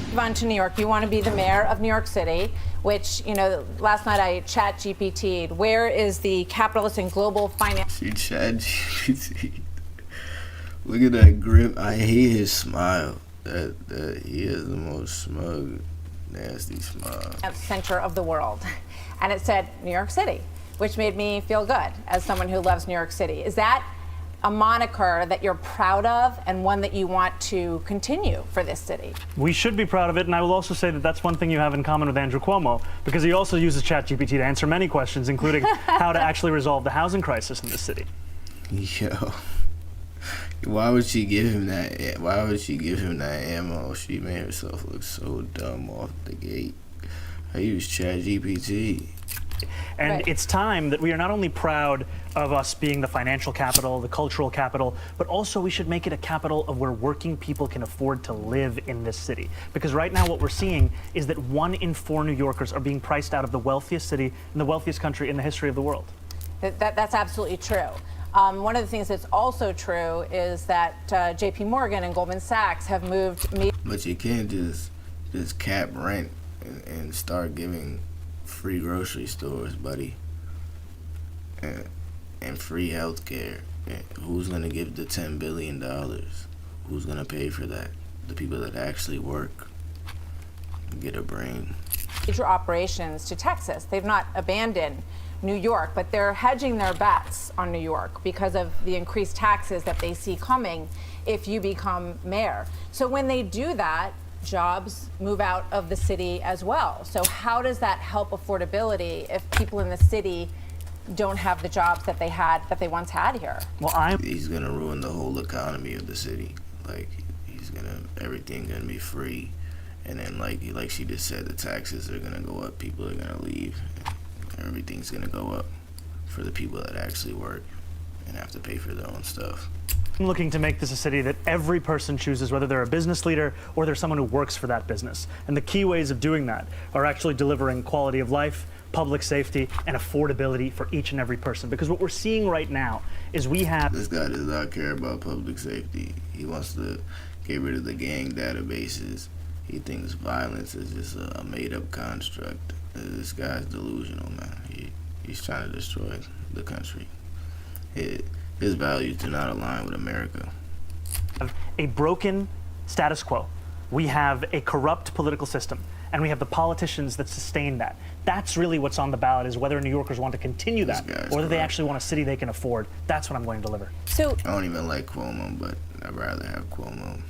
Move on to New York. You want to be the mayor of New York City, which, you know, last night I chat GPT'd. Where is the capitalist and global finance? She chat GPT. Look at that grip. I hate his smile. That he is the most smug, nasty smile. Center of the world. And it said New York City, which made me feel good as someone who loves New York City. Is that a moniker that you're proud of and one that you want to continue for this city? We should be proud of it, and I will also say that that's one thing you have in common with Andrew Cuomo, because he also uses ChatGPT to answer many questions, including how to actually resolve the housing crisis in this city. Yo, why would she give him that? Why would she give him that ammo? She made herself look so dumb off the gate. I use ChatGPT. And Right. It's time that we are not only proud of us being the financial capital, the cultural capital, but also we should make it a capital of where working people can afford to live in this city. Because right now what we're seeing is that 1 in 4 New Yorkers are being priced out of the wealthiest city and the wealthiest country in the history of the world. That's absolutely true. One of the things that's also true is that JP Morgan and Goldman Sachs have moved me. But you can't just cap rent and start giving free grocery stores, buddy, and free health care. Who's going to give the $10 billion? Who's going to pay for that? The people that actually work, get a brain. Major operations to Texas. They've not abandoned New York, but they're hedging their bets on New York because of the increased taxes that they see coming if you become mayor. So when they do that, jobs move out of the city as well. So how does that help affordability if people in the city don't have the jobs that they once had here? Well, He's gonna ruin the whole economy of the city. Like everything gonna be free, and then like she just said, the taxes are gonna go up. People are gonna leave. Everything's gonna go up for the people that actually work and have to pay for their own stuff. I'm looking to make this a city that every person chooses, whether they're a business leader or they're someone who works for that business. And the key ways of doing that are actually delivering quality of life, public safety, and affordability for each and every person. Because what we're seeing right now is we have... This guy does not care about public safety. He wants to get rid of the gang databases. He thinks violence is just a made-up construct. This guy's delusional, man. He's trying to destroy the country. His values do not align with America. A broken status quo. We have a corrupt political system, and we have the politicians that sustain that. That's really what's on the ballot, is whether New Yorkers want to continue that, or whether they actually want a city they can afford. That's what I'm going to deliver. So I don't even like Cuomo, but I'd rather have Cuomo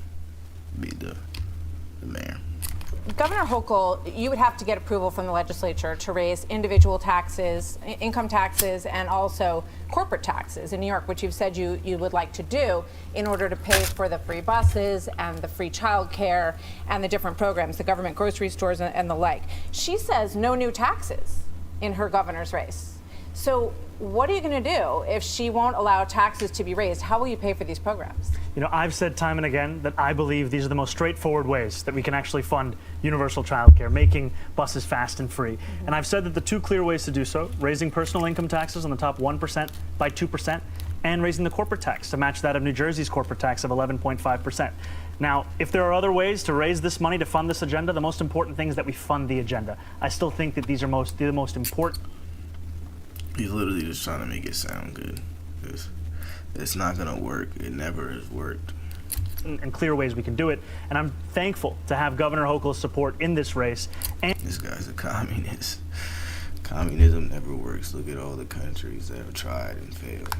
be the mayor. Governor Hochul, you would have to get approval from the legislature to raise individual taxes, income taxes, and also corporate taxes in New York, which you've said you would like to do in order to pay for the free buses and the free childcare and the different programs, the government grocery stores and the like. She says no new taxes in her governor's race. So what are you going to do if she won't allow taxes to be raised? How will you pay for these programs? You know, I've said time and again that I believe these are the most straightforward ways that we can actually fund universal childcare, making buses fast and free. Mm-hmm. And I've said that the 2 clear ways to do so, raising personal income taxes on the top 1% by 2%, and raising the corporate tax to match that of New Jersey's corporate tax of 11.5%. Now, if there are other ways to raise this money to fund this agenda, the most important thing is that we fund the agenda. I still think that these are the most important. He's literally just trying to make it sound good. It's not going to work. It never has worked. And clear ways we can do it. And I'm thankful to have Governor Hochul's support in this race. And this guy's a communist. Communism never works. Look at all the countries that have tried and failed.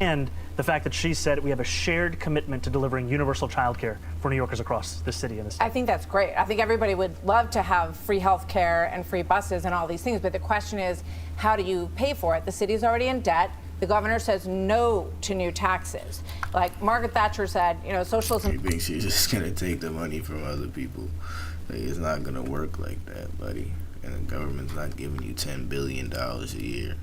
And the fact that she said we have a shared commitment to delivering universal childcare for New Yorkers across the city and the state. I think that's great. I think everybody would love to have free health care and free buses and all these things, but the question is, how do you pay for it? The city's already in debt. The governor says no to new taxes. Like Margaret Thatcher said, you know, socialism... You think she's just going to take the money from other people? Like, it's not going to work like that, buddy. And the government's not giving you $10 billion a year.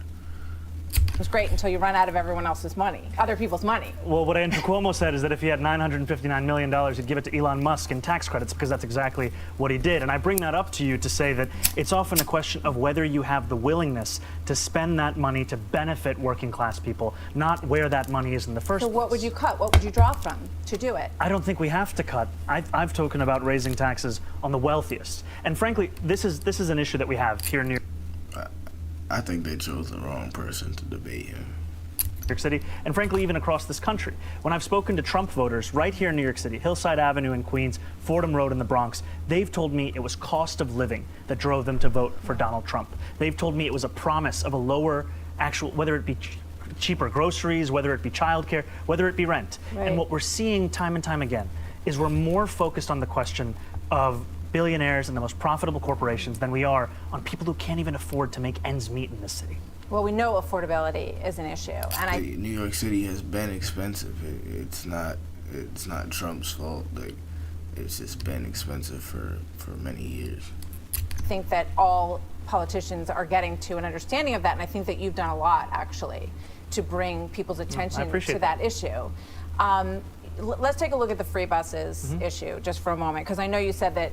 It was great until you run out of everyone else's money, other people's money. Well, what Andrew Cuomo said is that if he had $959 million, he'd give it to Elon Musk in tax credits, because that's exactly what he did. And I bring that up to you to say that it's often a question of whether you have the willingness to spend that money to benefit working class people, not where that money is in the first So place. what would you cut? What would you draw from to do it? I don't think we have to cut. I've spoken about raising taxes on the wealthiest. And frankly, this is an issue that we have here in New I think they chose the wrong person to debate him. York City, and frankly, even across this country. When I've spoken to Trump voters right here in New York City, Hillside Avenue in Queens, Fordham Road in the Bronx, they've told me it was cost of living that drove them to vote for Donald Trump. They've told me it was a promise of a lower actual, whether it be cheaper groceries, whether it be childcare, whether it be rent. Right. And what we're seeing time and time again is we're more focused on the question of billionaires and the most profitable corporations than we are on people who can't even afford to make ends meet in this city. Well, we know affordability is an issue, and New York City has been expensive. It's not Trump's fault. Like, it's just been expensive for many years. think that all politicians are getting to an understanding of that, and I think that you've done a lot, actually, to bring people's attention to that issue. Let's take a look at the free buses issue just for a moment, because I know you said that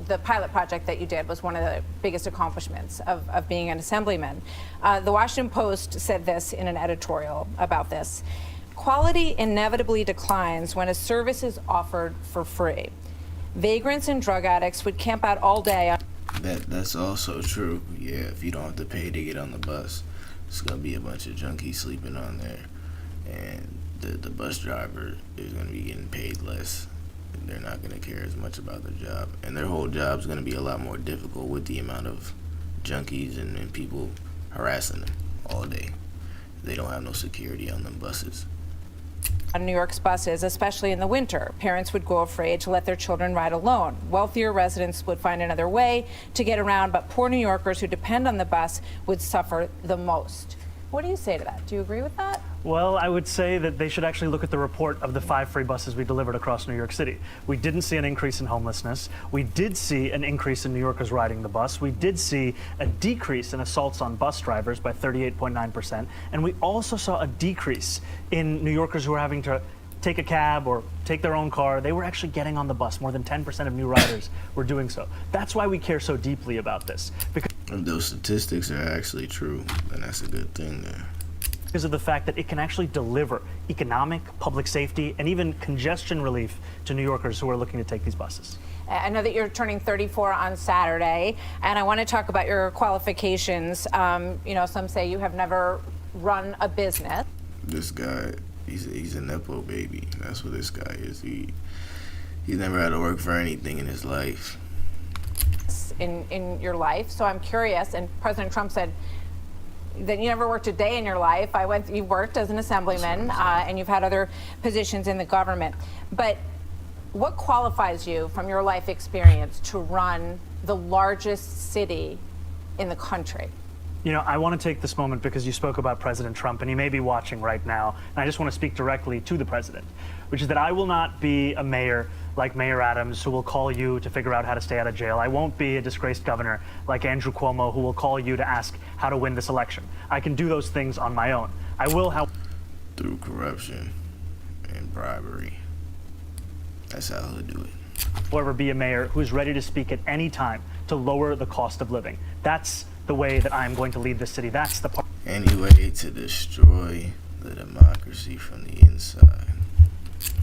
the pilot project that you did was one of the biggest accomplishments of being an assemblyman. The Washington Post said this in an editorial about this. Quality inevitably declines when a service is offered for free. Vagrants and drug addicts would camp out all day on That's also true. Yeah, if you don't have to pay to get on the bus, it's gonna be a bunch of junkies sleeping on there, and the bus driver is gonna be getting paid less. They're not gonna care as much about their job, and their whole job's gonna be a lot more difficult with the amount of junkies and people harassing them all day. They don't have no security on them buses. New York's buses, especially in the winter. Parents would go afraid to let their children ride alone. Wealthier residents would find another way to get around, but poor New Yorkers who depend on the bus would suffer the most. What do you say to that? Do you agree with that? Well, I would say that they should actually look at the report of the 5 free buses we delivered across New York City. We didn't see an increase in homelessness. We did see an increase in New Yorkers riding the bus. We did see a decrease in assaults on bus drivers by 38.9%. And we also saw a decrease in New Yorkers who were having to take a cab or take their own car. They were actually getting on the bus. More than 10% of new riders were doing so. That's why we care so deeply about this. Because If those statistics are actually true, then that's a good thing there. Because of the fact that it can actually deliver economic, public safety, and even congestion relief to New Yorkers who are looking to take these buses. I know that you're turning 34 on Saturday, and I want to talk about your qualifications. You know, some say you have never run a business. This guy, he's a Nepo baby. That's what this guy is. He's never had to work for anything in his life. In your life, so I'm curious. And President Trump said that you never worked a day in your life. You worked as an assemblyman, and you've had other positions in the government. But what qualifies you from your life experience to run the largest city in the country? You know, I want to take this moment because you spoke about President Trump, and he may be watching right now, and I just want to speak directly to the president, which is that I will not be a mayor like Mayor Adams who will call you to figure out how to stay out of jail. I won't be a disgraced governor like Andrew Cuomo who will call you to ask how to win this election. I can do those things on my own. I will, Through corruption and bribery. That's how he'll do it. however, be a mayor who's ready to speak at any time to lower the cost of living. That's the way that I'm going to lead this city. That's the part. Any way to destroy the democracy from the inside.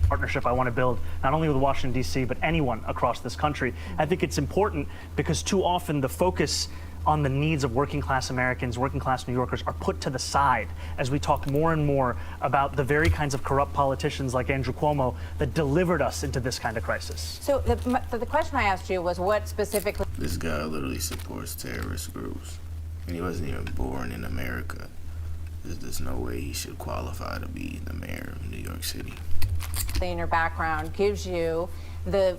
Partnership I want to build, not only with Washington, D.C., but anyone across this country. I think it's important because too often the focus on the needs of working class Americans, working class New Yorkers are put to the side as we talk more and more about the very kinds of corrupt politicians like Andrew Cuomo that delivered us into this kind of crisis. So the question I asked you was what specifically. This guy literally supports terrorist groups. And he wasn't even born in America. There's no way he should qualify to be the mayor of New York City. In your background gives you the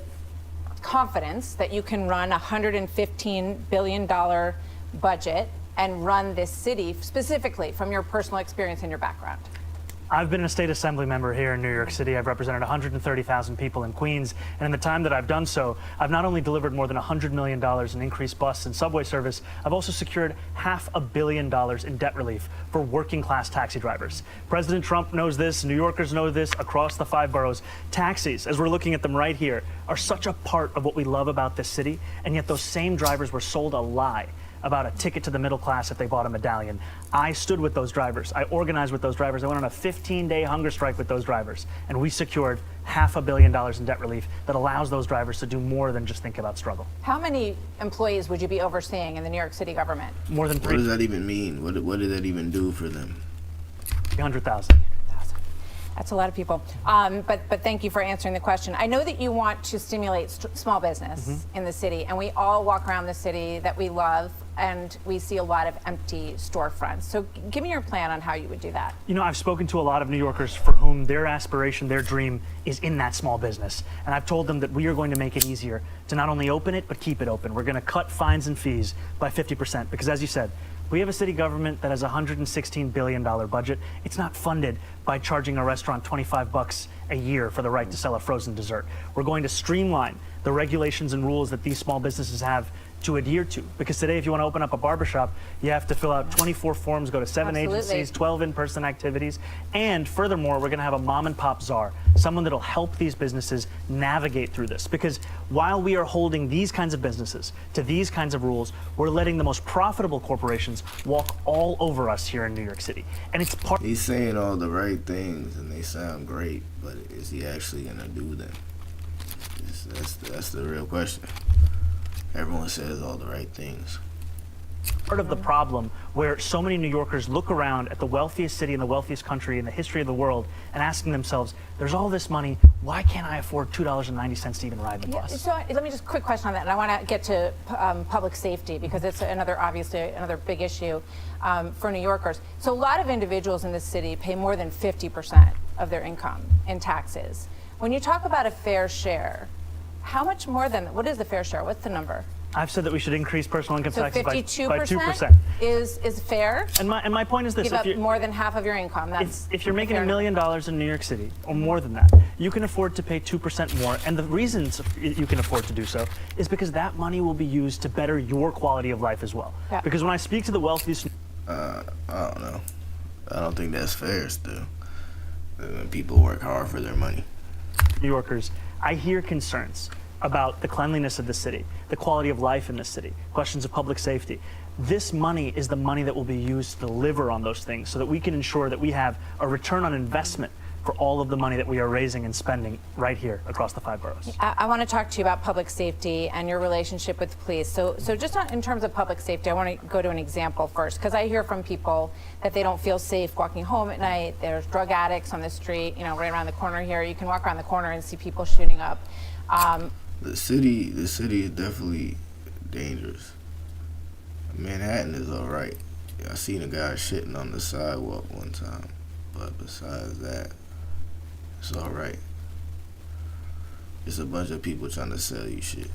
confidence that you can run a $115 billion budget and run this city specifically from your personal experience and your background? I've been a state assembly member here in New York City. I've represented 130,000 people in Queens. And in the time that I've done so, I've not only delivered more than $100 million in increased bus and subway service, I've also secured $500 million in debt relief for working class taxi drivers. President Trump knows this. New Yorkers know this across the 5 boroughs. Taxis, as we're looking at them right here, are such a part of what we love about this city. And yet those same drivers were sold a lie about a ticket to the middle class if they bought a medallion. I stood with those drivers. I organized with those drivers. I went on a 15-day hunger strike with those drivers, and we secured $500 million in debt relief that allows those drivers to do more than just think about struggle. How many employees would you be overseeing in the New York City government? More than What does that even mean? What did that even do for them? 300,000. That's a lot of people. But thank you for answering the question. I know that you want to stimulate small business in the city, and we all walk around the city that we love, and we see a lot of empty storefronts. So give me your plan on how you would do that. You know, I've spoken to a lot of New Yorkers for whom their aspiration, their dream is in that small business. And I've told them that we are going to make it easier to not only open it, but keep it open. We're going to cut fines and fees by 50%, because as you said, we have a city government that has a $116 billion budget. It's not funded by charging a restaurant $25 a year for the right to sell a frozen dessert. We're going to streamline the regulations and rules that these small businesses have to adhere to. Because today, if you want to open up a barbershop, you have to fill out 24 forms, go to 7 Absolutely. agencies, 12 in-person activities. And furthermore, we're going to have a mom and pop czar, someone that'll help these businesses navigate through this. Because while we are holding these kinds of businesses to these kinds of rules, we're letting the most profitable corporations walk all over us here in New York City. And it's part. He's saying all the right things and they sound great, but is he actually gonna do them? That's the real question. Everyone says all the right things. Part of the problem where so many New Yorkers look around at the wealthiest city in the wealthiest country in the history of the world and asking themselves, there's all this money, why can't I afford $2.90 to even ride the bus? So let me just quick question on that, and I want to get to public safety because it's obviously another big issue for New Yorkers. So a lot of individuals in this city pay more than 50% of their income in taxes. When you talk about a fair share, how much more than, what is the fair share? What's the number? I've said that we should increase personal income So taxes by 52% is fair? And my point is this. Give up more than half of your income. That's if you're making fair. $1 million in New York City, or more than that, you can afford to pay 2% more. And the reasons you can afford to do so is because that money will be used to better your quality of life as well. Yeah. Because when I speak to the wealthiest... I don't know. I don't think that's fair still. When people work hard for their money. New Yorkers, I hear concerns about the cleanliness of the city, the quality of life in the city, questions of public safety. This money is the money that will be used to deliver on those things so that we can ensure that we have a return on investment for all of the money that we are raising and spending right here across the 5 boroughs. I want to talk to you about public safety and your relationship with police. So just in terms of public safety, I want to go to an example first, because I hear from people that they don't feel safe walking home at night. There's drug addicts on the street, right around the corner here. You can walk around the corner and see people shooting up. The city is definitely dangerous. Manhattan is all right. I seen a guy shitting on the sidewalk one time, but besides that, it's all right. It's a bunch of people trying to sell you shit.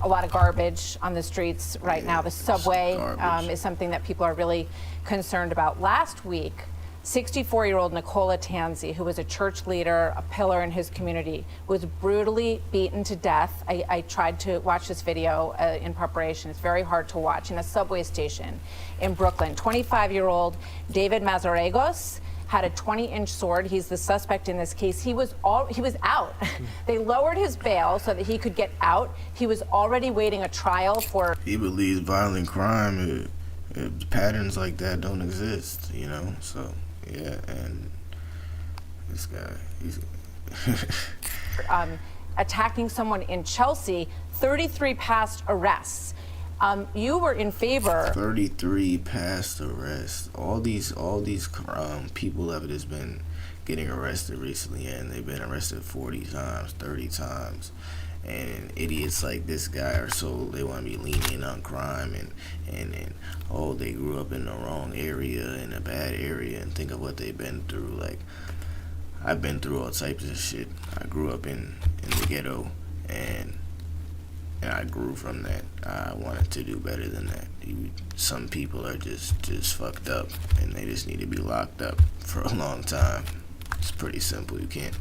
A lot of garbage on the streets right now. The subway garbage. is something that people are really concerned about. Last week, 64-year-old Nicola Tanzi, who was a church leader, a pillar in his community, was brutally beaten to death. I tried to watch this video in preparation. It's very hard to watch. In a subway station in Brooklyn. 25-year-old David Mazaregos had a 20-inch sword. He's the suspect in this case. He was out. They lowered his bail so that he could get out. He was already waiting a trial for... He believes violent crime, patterns like that don't exist, so... Yeah, and this guy, he's... attacking someone in Chelsea, 33 past arrests. You were in favor... 33 past arrests. All these people have just been getting arrested recently, and they've been arrested 40 times, 30 times. And idiots like this guy are they want to be lenient on crime and they grew up in the wrong area, in a bad area, and think of what they've been through. Like, I've been through all types of shit. I grew up in the ghetto, and and I grew from that. I wanted to do better than that. Some people are just fucked up, and they just need to be locked up for a long time. It's pretty simple. You can't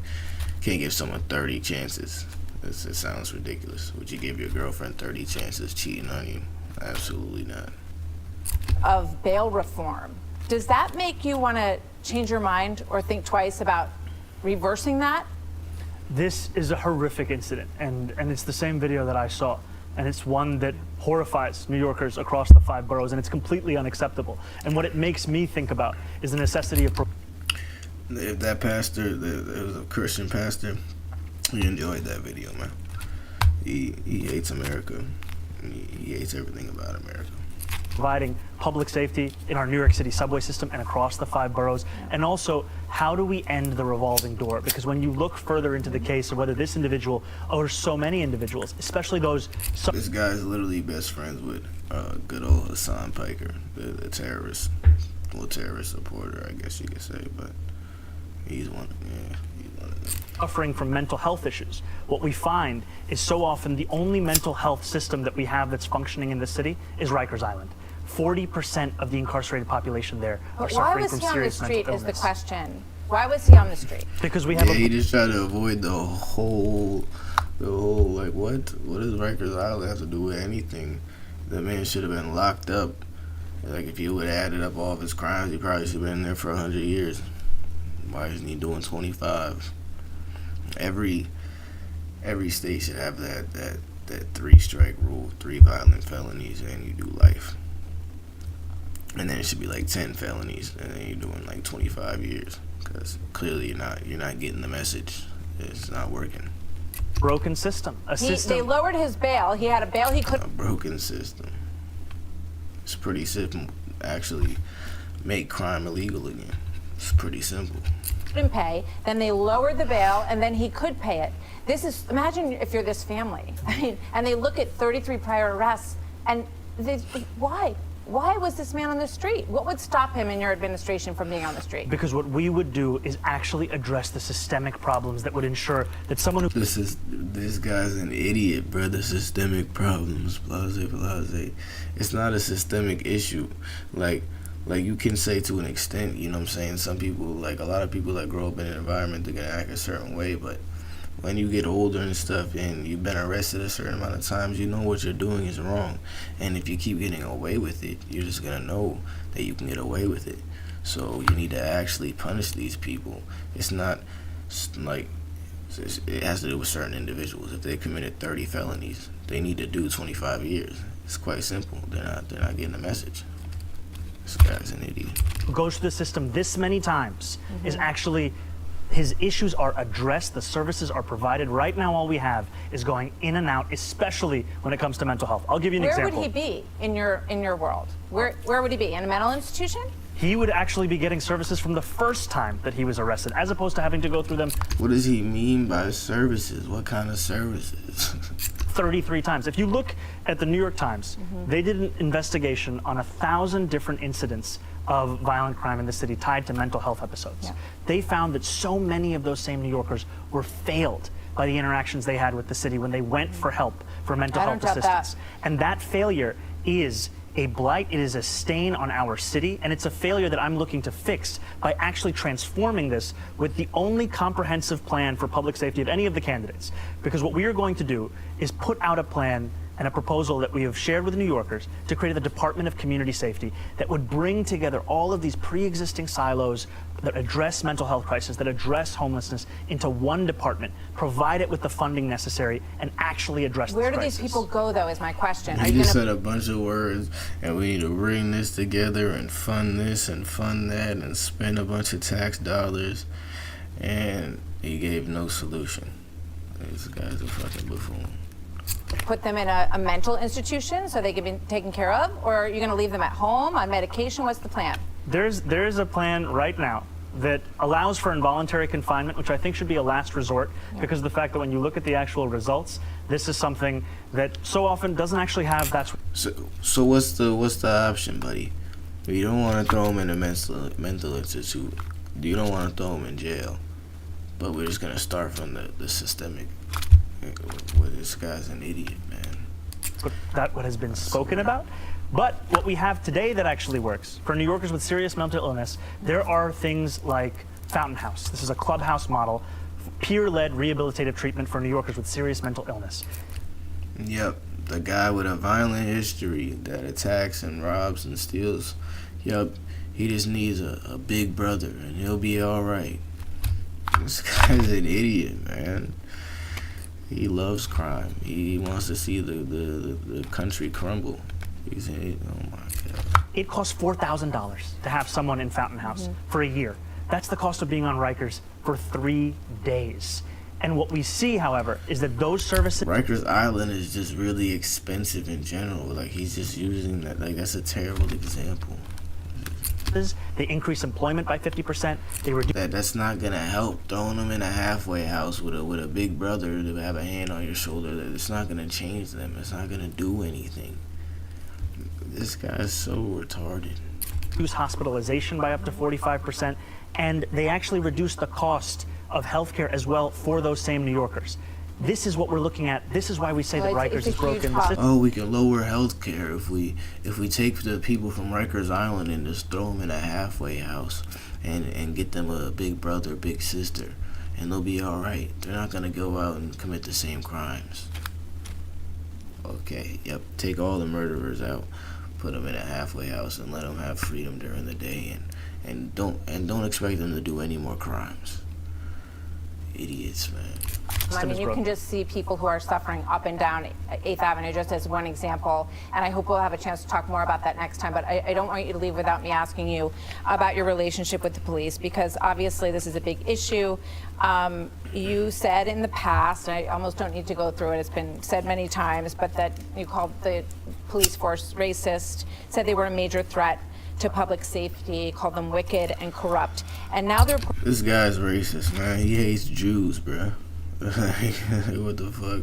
give someone 30 chances. It sounds ridiculous. Would you give your girlfriend 30 chances cheating on you? Absolutely not. Of bail reform, does that make you want to change your mind or think twice about reversing that? This is a horrific incident, and it's the same video that I saw, and it's one that horrifies New Yorkers across the 5 boroughs, and it's completely unacceptable. And what it makes me think about is the necessity of... If that pastor, it was a Christian pastor, he enjoyed that video, man. He hates America. He hates everything about America. Providing public safety in our New York City subway system and across the 5 boroughs. And also, how do we end the revolving door? Because when you look further into the case of whether this individual or so many individuals, especially those... This guy's literally best friends with good old Hassan Piker, the terrorist, well, terrorist supporter, I guess you could say, but he's one of them. Suffering from mental health issues. What we find is so often the only mental health system that we have that's functioning in the city is Rikers Island. 40% of the incarcerated population there are suffering from serious mental illness. Why was he on the street is the question. Why was he on the street? Because we have he just tried to avoid the whole like, what does Rikers Island have to do with anything? The man should have been locked up. Like, if he would have added up all of his crimes, he probably should have been there for 100 years. Why isn't he doing 25? Every state should have that 3-strike rule, 3 violent felonies, and you do life. And then it should be like 10 felonies, and then you're doing like 25 years. Because clearly you're not getting the message. It's not working. Broken system. They lowered his bail. He had a bail he could... A broken system. It's pretty simple. Actually, make crime illegal again. It's pretty simple. Couldn't pay, then they lowered the bail, and then he could pay it. This is, imagine if you're this family, I mean, and they look at 33 prior arrests, and why? Why was this man on the street? What would stop him in your administration from being on the street? Because what we would do is actually address the systemic problems that would ensure that someone who... This guy's an idiot, bro. The systemic problems, blase. It's not a systemic issue. Like you can say to an extent, you know what I'm saying? Some people, like a lot of people that grow up in an environment, they're gonna act a certain way, but when you get older and stuff and you've been arrested a certain amount of times, you know what you're doing is wrong. And if you keep getting away with it, you're just gonna know that you can get away with it. So you need to actually punish these people. It's not like, it has to do with certain individuals. If they committed 30 felonies, they need to do 25 years. It's quite simple. They're not getting the message. This guy's an idiot. Who goes through the system this many times is actually, his issues are addressed, the services are provided. Right now, all we have is going in and out, especially when it comes to mental health. I'll give you an example. Where would he be in your world? Where would he be? In a mental institution? He would actually be getting services from the first time that he was arrested, as opposed to having to go through them. What does he mean by services? What kind of services? 33 times. If you look at the New York Times, they did an investigation on 1,000 different incidents of violent crime in the city tied to mental health episodes. Yeah. They found that so many of those same New Yorkers were failed by the interactions they had with the city when they went for help for mental health assistance. And that failure is a blight, it is a stain on our city, and it's a failure that I'm looking to fix by actually transforming this with the only comprehensive plan for public safety of any of the candidates. Because what we are going to do is put out a plan and a proposal that we have shared with New Yorkers to create the Department of Community Safety that would bring together all of these pre-existing silos that address mental health crisis, that address homelessness into one department, provide it with the funding necessary, and actually address this Where do crisis. these people go, though, is my question. He just said a bunch of words, and we need to bring this together and fund this and fund that and spend a bunch of tax dollars, and he gave no solution. This guy's a fucking buffoon. Put them in a mental institution so they can be taken care of, or are you going to leave them at home on medication? What's the plan? There's a plan right now that allows for involuntary confinement, which I think should be a last resort, because of the fact that when you look at the actual results, this is something that so often doesn't actually have that. So what's the option, buddy? You don't want to throw him in a mental institute. You don't want to throw him in jail. But we're just gonna start from the systemic. Well, this guy's an idiot, man. what has been spoken about. But what we have today that actually works, for New Yorkers with serious mental illness, there are things like Fountain House. This is a clubhouse model, peer-led rehabilitative treatment for New Yorkers with serious mental illness. Yep, the guy with a violent history that attacks and robs and steals. Yep, he just needs a big brother and he'll be all right. This guy's an idiot, man. He loves crime. He wants to see the country crumble. He's an, oh my God. It costs $4,000 to have someone in Fountain House for a year. That's the cost of being on Rikers for 3 days. And what we see, however, is that those services... Rikers Island is just really expensive in general. Like, he's just using that. Like, that's a terrible example. They increase employment by 50%. They reduce... That's not gonna help. Throwing them in a halfway house with a big brother to have a hand on your shoulder, it's not gonna change them. It's not gonna do anything. This guy's so retarded. Reduce hospitalization by up to 45%, and they actually reduce the cost of healthcare as well for those same New Yorkers. This is what we're looking at. This is why we say that Rikers is broken. Oh, we can lower healthcare if we take the people from Rikers Island and just throw them in a halfway house and get them a big brother, big sister, and they'll be all right. They're not gonna go out and commit the same crimes. Okay, yep. Take all the murderers out, put them in a halfway house, and let them have freedom during the day, and don't expect them to do any more crimes. Idiots, man. I mean, you can just see people who are suffering up and down 8th Avenue, just as one example, and I hope we'll have a chance to talk more about that next time, but I don't want you to leave without me asking you about your relationship with the police, because obviously this is a big issue. You said in the past, and I almost don't need to go through it, it's been said many times, but that you called the police force racist, said they were a major threat to public safety, called them wicked and corrupt, and now they're... This guy's racist, man. He hates Jews, bruh. What the fuck?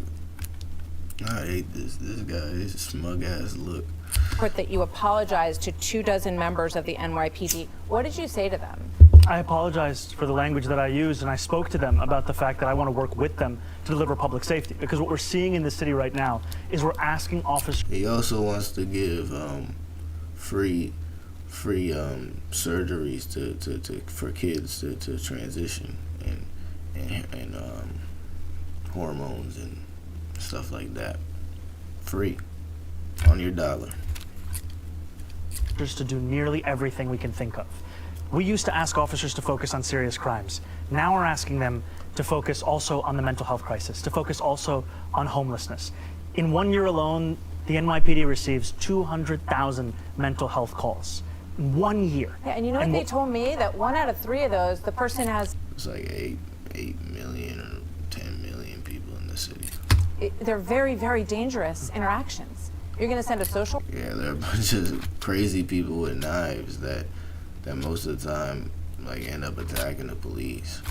I hate this guy. His smug ass look. That you apologized to 24 members of the NYPD. What did you say to them? I apologized for the language that I used, and I spoke to them about the fact that I want to work with them to deliver public safety. Because what we're seeing in the city right now is we're asking officers... He also wants to give free surgeries for kids to transition and hormones and stuff like that. Free on your dollar. To do nearly everything we can think of. We used to ask officers to focus on serious crimes. Now we're asking them to focus also on the mental health crisis, to focus also on homelessness. In 1 year alone, the NYPD receives 200,000 mental health calls. 1 year. Yeah, and you know what they told me? That 1 out of 3 of those, the person has... It's like 8 million or 10 million people in the city. They're very, very dangerous interactions. You're going to send a social... Yeah, they're a bunch of crazy people with knives that most of the time like end up attacking the police.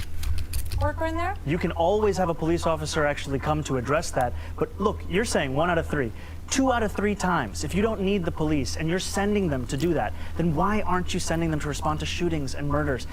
Worker in there? You can always have a police officer actually come to address that. But look, you're saying 1 out of 3. 2 out of 3 times. If you don't need the police and you're sending them to do that, then why aren't you sending them to respond to shootings and murders?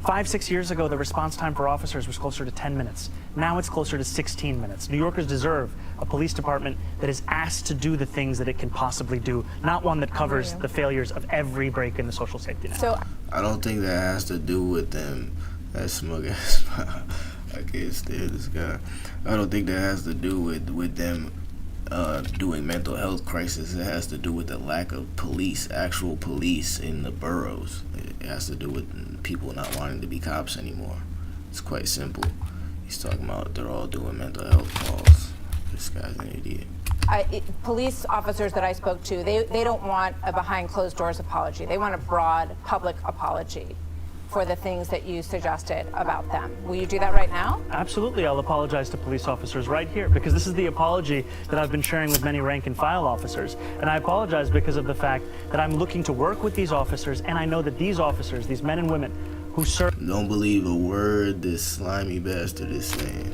5, 6 years ago, the response time for officers was closer to 10 minutes. Now it's closer to 16 minutes. New Yorkers deserve a police department that is asked to do the things that it can possibly do, not one that covers the failures of every break in the social safety net. So I don't think that has to do with them. That smug ass. I can't stand this guy. I don't think that has to do with them doing mental health crisis. It has to do with the lack of police, actual police in the boroughs. It has to do with people not wanting to be cops anymore. It's quite simple. He's talking about they're all doing mental health calls. This guy's an idiot. Police officers that I spoke to, they don't want a behind closed doors apology. They want a broad public apology for the things that you suggested about them. Will you do that right now? Absolutely, I'll apologize to police officers right here, because this is the apology that I've been sharing with many rank and file officers. And I apologize because of the fact that I'm looking to work with these officers, and I know that these officers, these men and women who serve... Don't believe a word this slimy bastard is saying.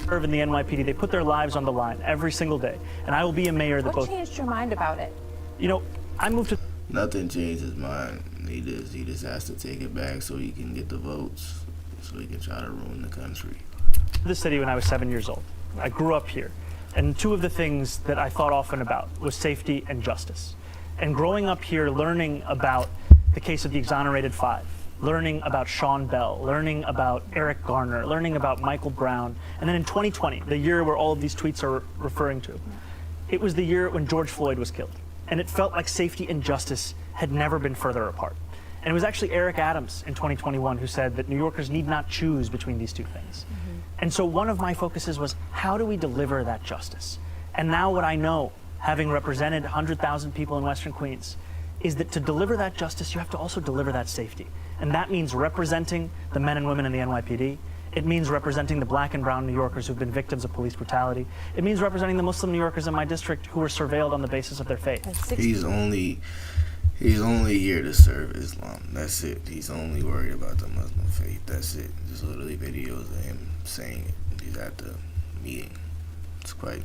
...serve in the NYPD, they put their lives on the line every single day. And I will be a mayor that What changed your mind about it? You know, I moved to... Nothing changed his mind. He just has to take it back so he can get the votes, so he can try to ruin the country. the city when I was 7 years old. I grew up here. And two of the things that I thought often about was safety and justice. And growing up here, learning about the case of the exonerated five, learning about Sean Bell, learning about Eric Garner, learning about Michael Brown, and then in 2020, the year where all of these tweets are referring to, it was the year when George Floyd was killed. And it felt like safety and justice had never been further apart. And it was actually Eric Adams in 2021 who said that New Yorkers need not choose between these two things. And so one of my focuses was, how do we deliver that justice? And now what I know, having represented 100,000 people in Western Queens, is that to deliver that justice, you have to also deliver that safety. And that means representing the men and women in the NYPD. It means representing the black and brown New Yorkers who've been victims of police brutality. It means representing the Muslim New Yorkers in my district who were surveilled on the basis of their faith. He's only here to serve Islam. That's it. He's only worried about the Muslim faith. That's it. There's literally videos of him saying it. He's at the meeting. It's quite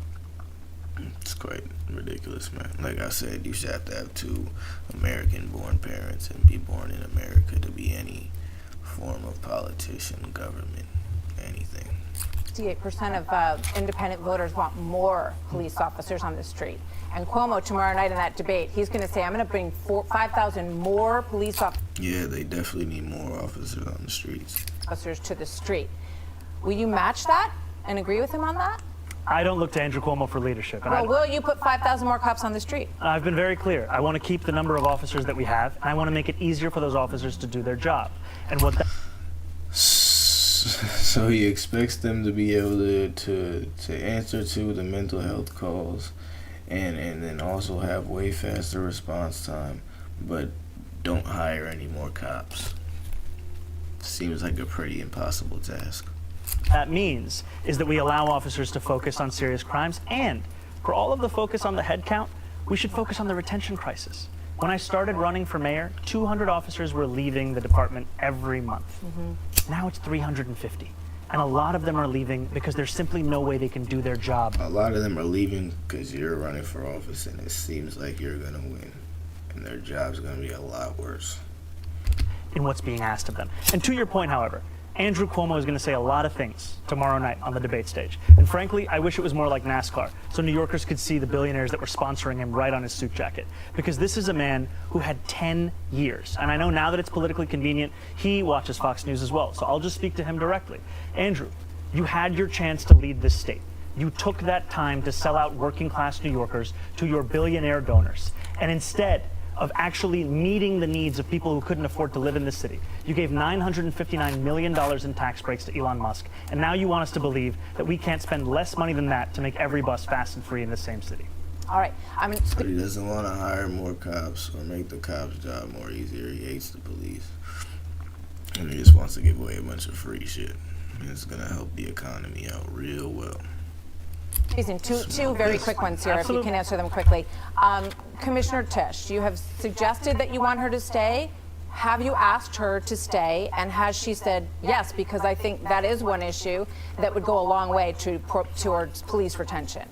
ridiculous, man. Like I said, you should have to have two American-born parents and be born in America to be any form of politician, government, anything. 68% of independent voters want more police officers on the street. And Cuomo, tomorrow night in that debate, he's going to say, I'm going to bring 5,000 more police Yeah, they definitely need more officers on the streets. officers to the street. Will you match that and agree with him on that? I don't look to Andrew Cuomo for leadership. And Well, will you put 5,000 more cops on the street? I've been very clear. I want to keep the number of officers that we have, and I want to make it easier for those officers to do their job. And what that So he expects them to be able to answer to the mental health calls and then also have way faster response time, but don't hire any more cops. Seems like a pretty impossible task. that means is that we allow officers to focus on serious crimes, and for all of the focus on the head count, we should focus on the retention crisis. When I started running for mayor, 200 officers were leaving the department every month. Now it's 350. And a lot of them are leaving because there's simply no way they can do their job. A lot of them are leaving because you're running for office and it seems like you're going to win. And their job's going to be a lot worse. In what's being asked of them. And to your point, however, Andrew Cuomo is going to say a lot of things tomorrow night on the debate stage. And frankly, I wish it was more like NASCAR, so New Yorkers could see the billionaires that were sponsoring him right on his suit jacket. Because this is a man who had 10 years. And I know now that it's politically convenient, he watches Fox News as well. So I'll just speak to him directly. Andrew, you had your chance to lead this state. You took that time to sell out working class New Yorkers to your billionaire donors. And instead of actually meeting the needs of people who couldn't afford to live in this city, you gave $959 million in tax breaks to Elon Musk, and now you want us to believe that we can't spend less money than that to make every bus fast and free in the same city. All right. But he doesn't want to hire more cops or make the cops' job more easier. He hates the police. And he just wants to give away a bunch of free shit. And it's going to help the economy out real well. Two very quick ones here, Absolutely. if you can answer them quickly. Commissioner Tisch, you have suggested that you want her to stay. Have you asked her to stay, and has she said yes? Because I think that is one issue that would go a long way towards police retention.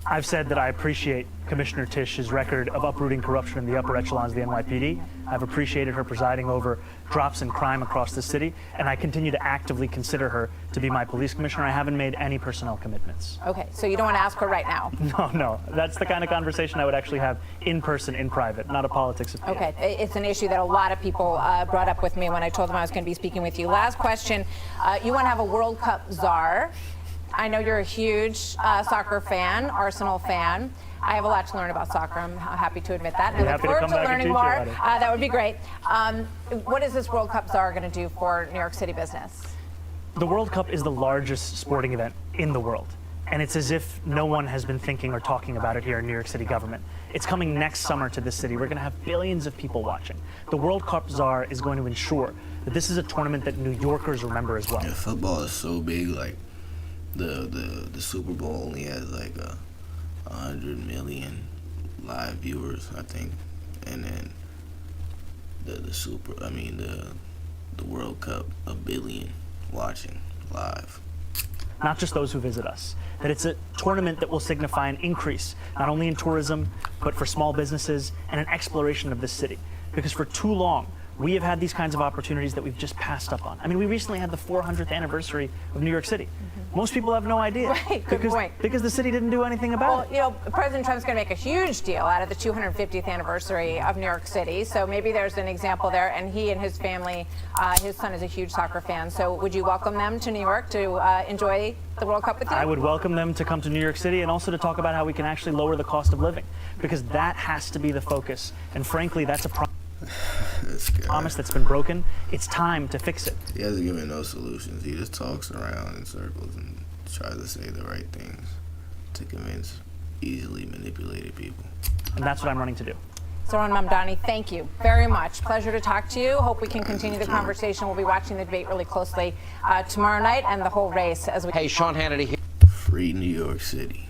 I've said that I appreciate Commissioner Tisch's record of uprooting corruption in the upper echelons of the NYPD. I've appreciated her presiding over drops in crime across the city, and I continue to actively consider her to be my police commissioner. I haven't made any personnel commitments. Okay, so you don't want to ask her right now? No. That's the kind of conversation I would actually have in person, in private, not a politics opinion. Okay, it's an issue that a lot of people brought up with me when I told them I was going to be speaking with you. Last question, you want to have a World Cup czar. I know you're a huge soccer fan, Arsenal fan. I have a lot to learn about soccer. I'm happy to admit that. I look forward to learning more. That would be great. What is this World Cup czar going to do for New York City business? The World Cup is the largest sporting event in the world. And it's as if no one has been thinking or talking about it here in New York City government. It's coming next summer to this city. We're going to have billions of people watching. The World Cup czar is going to ensure that this is a tournament that New Yorkers remember as well. Yeah, football is so big, like the Super Bowl only has like 100 million live viewers, I think, and then the World Cup, 1 billion watching live. Not just those who visit us. That it's a tournament that will signify an increase, not only in tourism, but for small businesses and an exploration of this city. Because for too long, we have had these kinds of opportunities that we've just passed up on. I mean, we recently had the 400th anniversary of New York City. Most people have no idea. Right, good point. Because the city didn't do anything about it. You know, President Trump's going to make a huge deal out of the 250th anniversary of New York City. So maybe there's an example there. And he and his family, his son is a huge soccer fan. So would you welcome them to New York to enjoy the World Cup with you? I would welcome them to come to New York City and also to talk about how we can actually lower the cost of living, because that has to be the focus. And frankly, that's a promise that's been broken. It's time to fix it. He hasn't given no solutions. He just talks around in circles and tries to say the right things to convince easily manipulated people. And that's what I'm running to do. Zohran Mamdani, thank you very much. Pleasure to talk to you. Hope we can continue the conversation. We'll be watching the debate really closely tomorrow night and the whole race as we. Hey, Sean Hannity here. Free New York City.